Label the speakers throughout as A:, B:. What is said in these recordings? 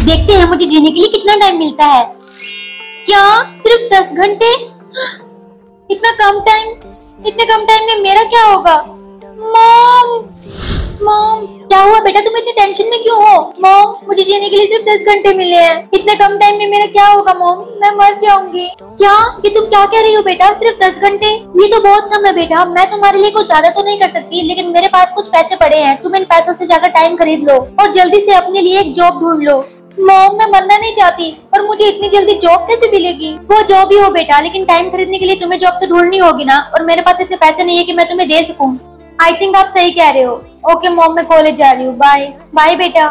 A: देखते हैं मुझे जीने के लिए कितना टाइम मिलता है। क्या सिर्फ 10 घंटे? इतना कम टाइम? इतने कम टाइम में मेरा क्या होगा? मॉम, मॉम क्या हुआ बेटा, तुम इतनी टेंशन में क्यों हो? मॉम मुझे जीने के लिए सिर्फ 10 घंटे मिले हैं, इतने कम टाइम में मेरा क्या होगा मॉम? मैं मर जाऊंगी। क्या ये तुम क्या कह रही हो बेटा, सिर्फ 10 घंटे? ये तो बहुत कम है बेटा। मैं तुम्हारे लिए कुछ ज्यादा तो नहीं कर सकती, लेकिन मेरे पास कुछ पैसे पड़े हैं। तुम इन पैसों से जाकर टाइम खरीद लो और जल्दी से अपने लिए एक जॉब ढूंढ लो। मॉम मैं मरना नहीं चाहती, पर मुझे इतनी जल्दी जॉब कैसे मिलेगी? वो जॉब ही हो बेटा, लेकिन टाइम खरीदने के लिए तुम्हें जॉब तो ढूंढनी होगी ना, और मेरे पास इतने पैसे नहीं है कि मैं तुम्हें दे सकूं। आई थिंक आप सही कह रहे हो। ओके मॉम मैं कॉलेज जा रही हूँ, बाय बाय बेटा।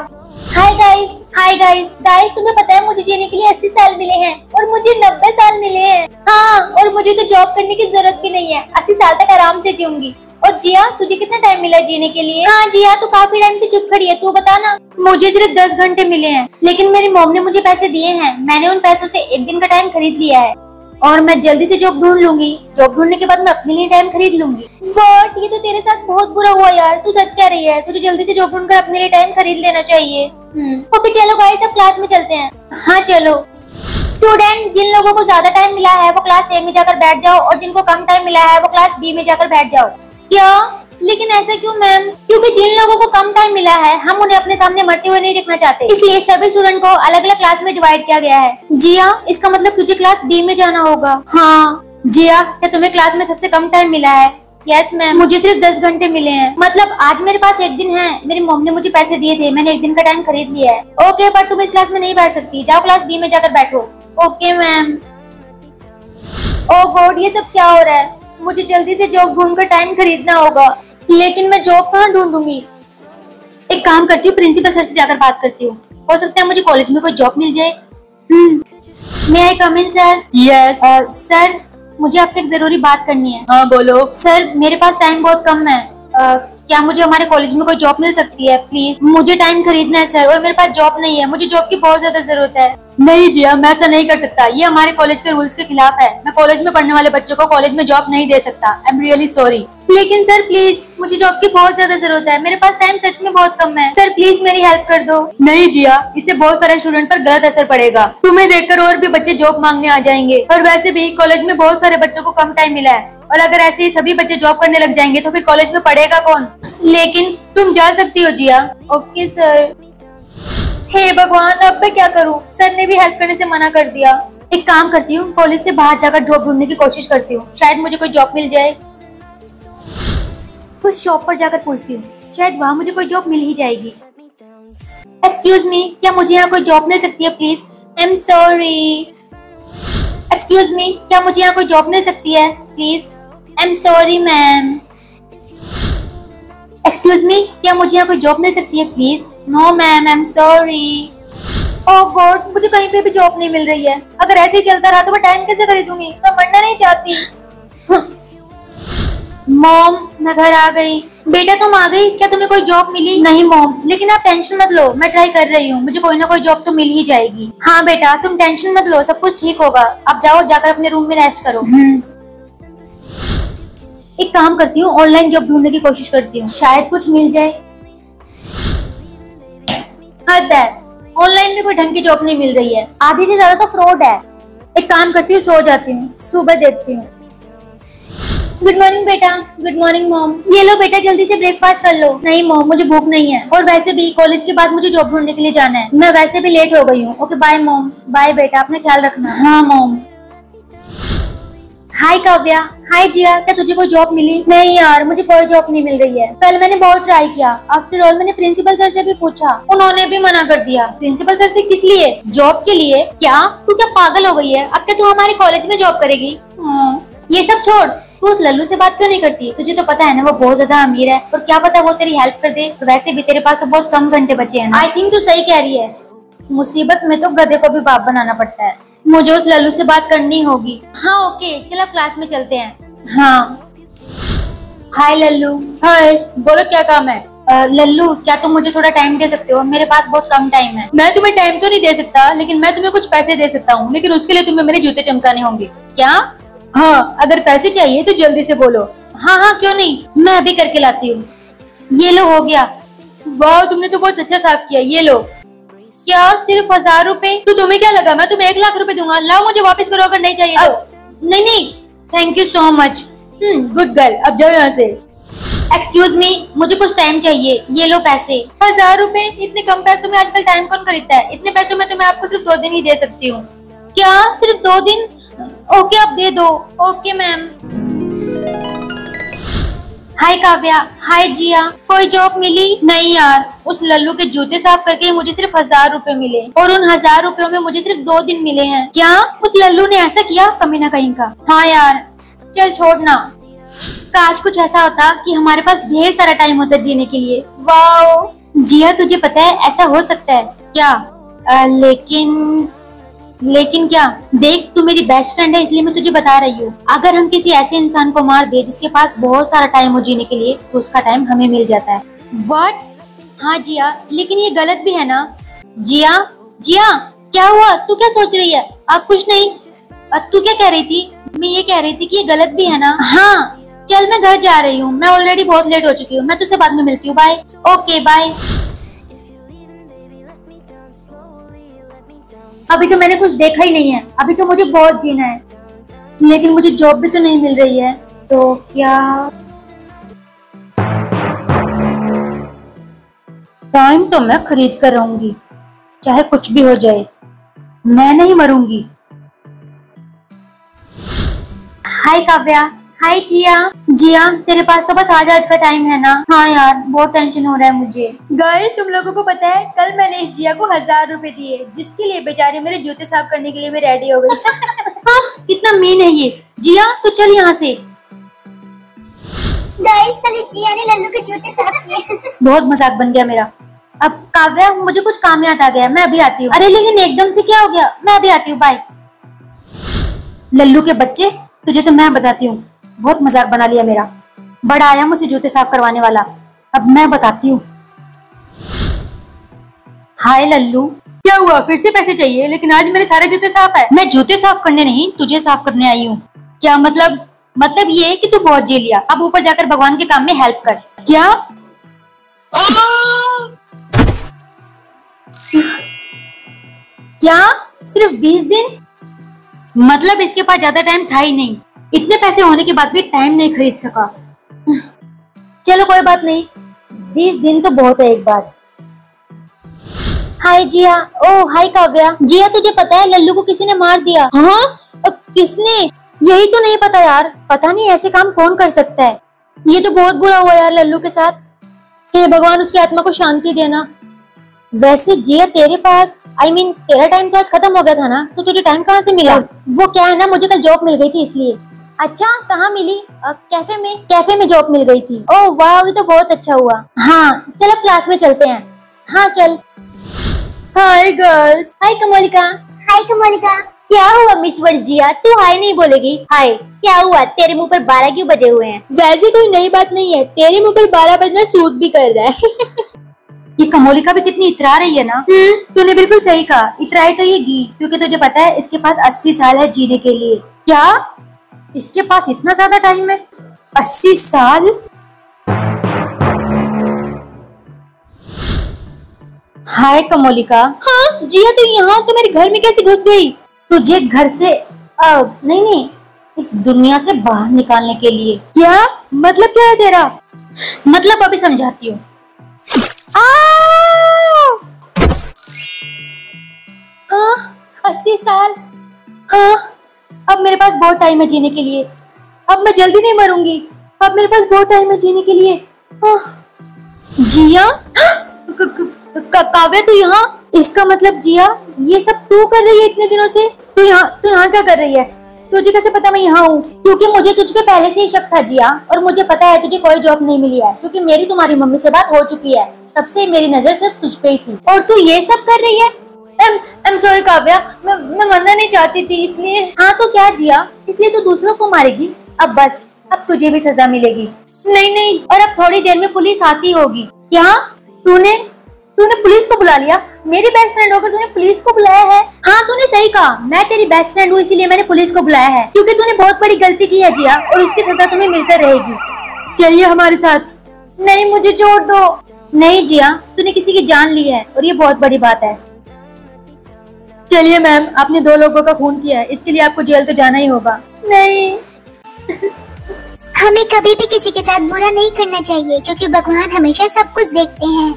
A: Hi guys, hi guys. Guys तुम्हें पता है मुझे जीने के लिए 80 साल मिले हैं और मुझे 90 साल मिले हैं। हाँ, और मुझे तो जॉब करने की जरूरत भी नहीं है, 80 साल तक आराम से जीऊंगी। और जिया तुझे कितना टाइम मिला जीने के लिए? हाँ जिया तू काफी टाइम से चुप खड़ी है, तू बता ना। मुझे सिर्फ 10 घंटे मिले हैं, लेकिन मेरी मॉम ने मुझे पैसे दिए हैं। मैंने उन पैसों से एक दिन का टाइम खरीद लिया है और मैं जल्दी से जॉब ढूंढ लूंगी। जॉब ढूंढने के बाद मैं अपने लिए टाइम खरीद लूंगी। व्हाट, ये तो तेरे साथ बहुत बुरा हुआ यार। तू सच कह रही है, तुझे जल्दी से जॉब ढूंढकर अपने लिए टाइम खरीद लेना चाहिए। ओके चलो गाइस अब क्लास में चलते हैं। हाँ चलो। स्टूडेंट जिन लोगों को ज्यादा टाइम मिला है वो क्लास ए में जाकर बैठ जाओ, और जिनको कम टाइम मिला है वो क्लास बी में जाकर बैठ जाओ। क्या? लेकिन ऐसा क्यों मैम? क्योंकि जिन लोगों को कम टाइम मिला है हम उन्हें अपने सामने मरते हुए नहीं देखना चाहते, इसलिए सभी स्टूडेंट को अलग अलग क्लास में डिवाइड किया गया है। जिया इसका मतलब तुझे क्लास बी में जाना होगा। हाँ जिया, क्या तुम्हें क्लास में सबसे कम टाइम मिला है? यस मैम, मुझे सिर्फ 10 घंटे मिले हैं। मतलब आज मेरे पास एक दिन है। मेरी मॉम ने मुझे पैसे दिए थे, मैंने एक दिन का टाइम खरीद लिया है। ओके पर तुम इस क्लास में नहीं बैठ सकती, जाओ क्लास बी में जाकर बैठो। Okay ma'am. ओह गॉड, ये सब क्या हो रहा है? मुझे जल्दी से जॉब ढूंढकर टाइम खरीदना होगा, लेकिन मैं जॉब कहाँ ढूंढूंगी? एक काम करती हूँ, प्रिंसिपल सर से जाकर बात करती हूँ, हो सकता है मुझे कॉलेज में कोई जॉब मिल जाए। मे आई कम इन सर? यस। सर मुझे आपसे एक जरूरी बात करनी है। हाँ बोलो। सर मेरे पास टाइम बहुत कम है, क्या मुझे हमारे कॉलेज में कोई जॉब मिल सकती है प्लीज? मुझे टाइम खरीदना है सर, और मेरे पास जॉब नहीं है, मुझे जॉब की बहुत ज्यादा जरूरत है। नहीं जिया, मैं ऐसा नहीं कर सकता, ये हमारे कॉलेज के रूल्स के खिलाफ है। मैं कॉलेज में पढ़ने वाले बच्चों को कॉलेज में जॉब नहीं दे सकता। I am really sorry. लेकिन सर प्लीज, मुझे जॉब की बहुत ज्यादा जरूरत है, मेरे पास टाइम सच में बहुत कम है। सर प्लीज मेरी हेल्प कर दो। नहीं जिया, इससे बहुत सारे स्टूडेंट पर गलत असर पड़ेगा। तुम्हें देखकर और भी बच्चे जॉब मांगने आ जाएंगे, और वैसे भी कॉलेज में बहुत सारे बच्चों को कम टाइम मिला है, और अगर ऐसे ही सभी बच्चे जॉब करने लग जाएंगे तो फिर कॉलेज में पढ़ेगा कौन? लेकिन तुम जा सकती हो जिया। Okay sir. हे भगवान, अब मैं क्या करूं? सर ने भी हेल्प करने से मना कर दिया। एक काम करती हूँ, कॉलेज से बाहर जाकर जॉब ढूंढने की कोशिश करती हूँ, शायद मुझे कोई जॉब मिल जाए। कुछ शॉप पर जाकर पूछती हूँ, शायद वहाँ मुझे कोई जॉब मिल ही जाएगी। एक्सक्यूज मी, क्या मुझे यहाँ कोई जॉब मिल सकती है please? I am sorry. Excuse me, क्या मुझे यहाँ कोई जॉब मिल सकती है please? I am sorry ma'am. Excuse me, क्या मुझे यहाँ कोई जॉब मिल सकती है please? No ma'am, I am sorry. Oh god, मुझे कहीं पे भी जॉब नहीं मिल रही है। अगर ऐसे ही चलता रहा तो मैं टाइम कैसे खरीदूंगी? मैं मरना नहीं चाहती। मॉम मैं घर आ गई। बेटा तुम आ गई, क्या तुम्हें कोई जॉब मिली? नहीं मॉम, लेकिन आप टेंशन मत लो, मैं ट्राई कर रही हूँ, मुझे कोई ना कोई जॉब तो मिल ही जाएगी। हाँ बेटा तुम टेंशन मत लो, सब कुछ ठीक होगा। अब जाओ, जाकर अपने रूम में रेस्ट करो। एक काम करती हूँ, ऑनलाइन जॉब ढूंढने की कोशिश करती हूँ, शायद कुछ मिल जाए। ऑनलाइन में कोई ढंग की जॉब नहीं मिल रही है, आधी से ज्यादा तो फ्रॉड है। एक काम करती हूँ, सो जाती हूँ, सुबह देखती हूँ। गुड मॉर्निंग बेटा। Good morning mom. ये लो बेटा, जल्दी से ब्रेकफास्ट कर लो। नहीं मॉम, मुझे भूख नहीं है, और वैसे भी कॉलेज के बाद मुझे जॉब ढूंढने के लिए जाना है, मैं वैसे भी लेट हो गई हूँ। Okay bye mom. बाय बेटा, अपना ख्याल रखना। हाँ मॉम। हाय काव्या। हाय जिया, क्या तुझे कोई जॉब मिली? नहीं यार, मुझे कोई जॉब नहीं मिल रही है। कल मैंने बहुत ट्राई किया, आफ्टर ऑल मैंने प्रिंसिपल सर से भी पूछा, उन्होंने भी मना कर दिया। प्रिंसिपल सर से किस लिए? जॉब के लिए। क्या तू क्या पागल हो गई है? अब क्या तू हमारे कॉलेज में जॉब करेगी? ये सब छोड़, तू उस लल्लू से बात क्यों नहीं करती? तुझे तो पता है ना वो बहुत ज्यादा अमीर है, और क्या पता वो तेरी हेल्प कर दे। वैसे भी तेरे पास तो बहुत कम घंटे बचे हैं। आई थिंक तू सही कह रही है, मुसीबत में तो गधे को भी बाप बनाना पड़ता है। मुझे उस लल्लू से बात करनी होगी। हाँ ओके, चलो क्लास में चलते हैं। हाँ हाय लल्लू। हाय, बोलो क्या काम है? लल्लू क्या तुम मुझे थोड़ा टाइम दे सकते हो? मेरे पास बहुत कम टाइम है। मैं तुम्हें टाइम तो नहीं दे सकता, लेकिन मैं तुम्हें कुछ पैसे दे सकता हूँ, लेकिन उसके लिए तुम्हें मेरे जूते चमकाने होंगे। क्या? हाँ, अगर पैसे चाहिए तो जल्दी से बोलो। हाँ हाँ क्यों नहीं, मैं अभी करके लाती हूँ। ये लो, हो गया। वाह, तुमने तो बहुत अच्छा साफ किया, ये लो। क्या सिर्फ 1000 रुपए? तो तुम्हें क्या लगा मैं तुम्हें 1 लाख रुपए दूंगा? लाओ मुझे वापस करो अगर नहीं चाहिए तो। नहीं नहीं, thank you so much. Good girl, अब जाओ यहाँ से। एक्सक्यूज मी, मुझे कुछ टाइम चाहिए, ये लो पैसे। 1000 रुपए? इतने कम पैसों में आजकल टाइम कौन खरीदता है? इतने पैसों में तो मैं आपको सिर्फ 2 दिन ही दे सकती हूँ। क्या सिर्फ 2 दिन? ओके अब दे दो। Okay ma'am. Hi Kavya. Hi Jiya. कोई जॉब मिली? नहीं यार, उस लल्लू के जूते साफ करके मुझे सिर्फ 1000 रुपए मिले और उन 1000 रुपयों में मुझे सिर्फ 2 दिन मिले हैं। क्या उस लल्लू ने ऐसा किया? कमीना कहीं का। हाँ यार, चल छोड़ना। काश कुछ ऐसा होता कि हमारे पास ढेर सारा टाइम होता जीने के लिए। वाओ जिया, तुझे पता है ऐसा हो सकता है क्या? लेकिन क्या? देख, तू मेरी बेस्ट फ्रेंड है इसलिए मैं तुझे बता रही हूँ। अगर हम किसी ऐसे इंसान को मार दे जिसके पास बहुत सारा टाइम हो जीने के लिए, तो उसका टाइम हमें मिल जाता है। व्हाट? हाँ जिया, लेकिन ये गलत भी है ना? जिया, जिया क्या हुआ? तू क्या सोच रही है? अब कुछ नहीं। तू क्या कह रही थी? मैं ये कह रही थी कि ये गलत भी है ना। हाँ चल, मैं घर जा रही हूँ, मैं ऑलरेडी बहुत लेट हो चुकी हूँ। मैं तुझसे बाद में मिलती हूँ। बाय। Okay bye. अभी तो मैंने कुछ देखा ही नहीं है, अभी तो मुझे बहुत जीना है। लेकिन मुझे जॉब भी तो नहीं मिल रही है, तो क्या? टाइम तो मैं खरीद कर रहूंगी, चाहे कुछ भी हो जाए, मैं नहीं मरूंगी। हाय काव्या। हाय जिया। जिया, तेरे पास तो बस आज का टाइम है ना? हाँ यार, बहुत टेंशन हो रहा है मुझे। गाइस, तुम लोगों को पता है कल मैंने इस जिया को 1000 रुपए दिए, जिसके लिए बेचारे मेरे जूते साफ करने के लिए मैं रेडी हो गई। हाँ, कितना मीन है ये। जिया तो चल यहाँ से।
B: गाइस, कल जिया ने लल्लू के जूते साफ किए।
A: बहुत मजाक बन गया मेरा। अब काव्या, मुझे कुछ काम याद आ गया, मैं अभी आती हूँ। अरे लेकिन एकदम से क्या हो गया? मैं अभी आती हूँ, बाय। लल्लू के बच्चे, तुझे तो मैं बताती हूँ। बहुत मजाक बना लिया मेरा। बड़ा आया मुझसे जूते साफ करवाने वाला, अब मैं बताती हूँ। हाय लल्लू। क्या हुआ? फिर से पैसे चाहिए? लेकिन आज मेरे सारे जूते साफ है। मैं जूते साफ करने नहीं, तुझे साफ करने आई हूँ। क्या मतलब? मतलब ये कि तू बहुत जी लिया, अब ऊपर जाकर भगवान के काम में हेल्प कर। क्या? क्या सिर्फ 20 दिन? मतलब इसके पास ज्यादा टाइम था ही नहीं। इतने पैसे होने के बाद भी टाइम नहीं खरीद सका। चलो कोई बात नहीं, 20 दिन तो बहुत है एक बार। हाय जिया। ओह हाय काव्या। जिया, तुझे पता है लल्लू को किसी ने मार दिया? हाँ? किसने? यही तो नहीं पता यार। पता नहीं ऐसे काम कौन कर सकता है। ये तो बहुत बुरा हुआ यार लल्लू के साथ। हे भगवान, उसकी आत्मा को शांति देना। वैसे जिया, तेरे पास तेरा टाइम तो आज खत्म हो गया था ना, तो तुझे टाइम कहाँ से मिला? वो क्या है ना, मुझे कल जॉब मिल गई थी इसलिए। अच्छा, कहाँ मिली? कैफे में जॉब मिल गई थी। ओह वाह, ये तो बहुत अच्छा हुआ। हाँ चल, अब क्लास में चलते हैं। हाँ चल। Hi girls. Hi Komolika.
B: Hi Komolika.
A: क्या हुआ मिस वर्ल्ड जिया, तू हाय नहीं बोलेगी? हाय। क्या हुआ, तेरे मुंह पर 12 क्यों बजे हुए हैं? वैसे कोई नई बात नहीं है, तेरे मुंह पर 12 बजना सूट भी कर रहा है। ये कमोलिका भी कितनी इतरा रही है ना। तूने बिल्कुल सही कहा, इतराई तो ये गी, क्योंकि तुझे पता है इसके पास 80 साल है जीने के लिए। क्या? इसके पास इतना ज्यादा टाइम है? 80 साल? हाय कमोलिका। हाँ जिया, तू यहाँ तो मेरे घर में कैसे घुस गई? तुझे घर से नहीं, इस दुनिया से बाहर निकालने के लिए। क्या मतलब? क्या है तेरा मतलब? अभी समझाती हूँ। 80 साल? हाँ, अब मेरे पास बहुत टाइम है जीने के लिए। अब मैं जल्दी नहीं मरूंगी, अब मेरे पास बहुत टाइम है जीने के लिए। जिया? काव्या, तू यहाँ? इसका मतलब जिया, ये सब तू कर रही है इतने दिनों से? तू यहाँ क्या कर रही है? तुझे कैसे पता मैं यहाँ हूँ? क्योंकि मुझे तुझ पे पहले से ही शक था जिया, और मुझे पता है तुझे कोई जॉब नहीं मिली है, क्योंकि मेरी तुम्हारी मम्मी से बात हो चुकी है। तब से मेरी नजर सिर्फ तुझ पे ही थी, और तू ये सब कर रही है। I'm sorry काव्या, मैं मरना नहीं चाहती थी इसलिए। हाँ तो क्या जिया, इसलिए तू दूसरों को मारेगी? अब बस, अब तुझे भी सजा मिलेगी। नहीं, और अब थोड़ी देर में पुलिस आती होगी। क्या? तूने पुलिस को बुला लिया? मेरी बेस्ट फ्रेंड होकर तूने पुलिस को बुलाया है? हाँ तूने सही कहा, मैं तेरी बेस्ट फ्रेंड हूँ, इसीलिए मैंने पुलिस को बुलाया है, क्योंकि तूने बहुत बड़ी गलती की है जिया, और उसकी सजा तुम्हें मिलकर रहेगी। चलिए हमारे साथ। नहीं, मुझे छोड़ दो। नहीं जिया, तूने किसी की जान ली है, और ये बहुत बड़ी बात है। चलिए मैम, आपने 2 लोगों का खून किया है, इसके लिए आपको जेल तो जाना ही होगा। नहीं,
B: हमें कभी भी किसी के साथ बुरा नहीं करना चाहिए क्योंकि भगवान हमेशा सब कुछ देखते हैं।